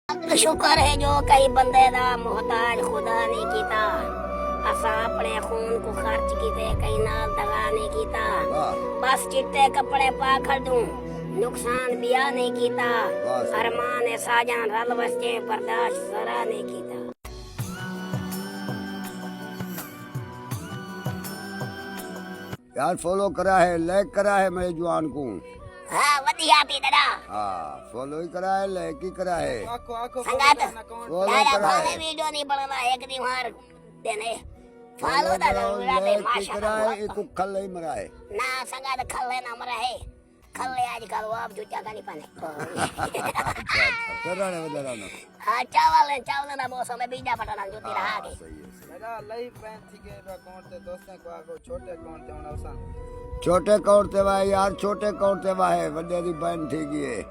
शुक्र है जो कई बंदे दा मोहताज खुदा नहीं कीता। असा अपने खून को खर्च कीते कई नाल दगा नहीं कीता। बस चिट्टे कपड़े पा खड़ूं नुकसान बिया नहीं कीता। अरमान साजन रल वसचे बर्दाश्त जरा नहीं कीता। यार फॉलो करा है, लाइक करा है मेरे जवान को। हाँ वधिया भी दड़ा। हाँ फॉलो ही करा है, लाइक ही करा है। संगात फॉलो दादा करा भाले है, वीडियो नहीं बनना एक दिन मार देने फॉलो दा जरूरत लाइक ही करा है। माशा एक खल नहीं मरा है। ना संगात खल्ले ना मरा है खल्ले आजकल वो आप जूचा का नहीं पाने कराने बदला ना। हाँ चावल ना मौसम में बीजा पटाना जूती रहा के सही है। मेरा लाइव बैन थी के अकाउंट ते दोस्तों को आगो छोटे अकाउंट ते होना आसान छोटे कौड़ ते भाई यार, छोटे कौड़ ते भाई वड्डे दी बहन थी गई है।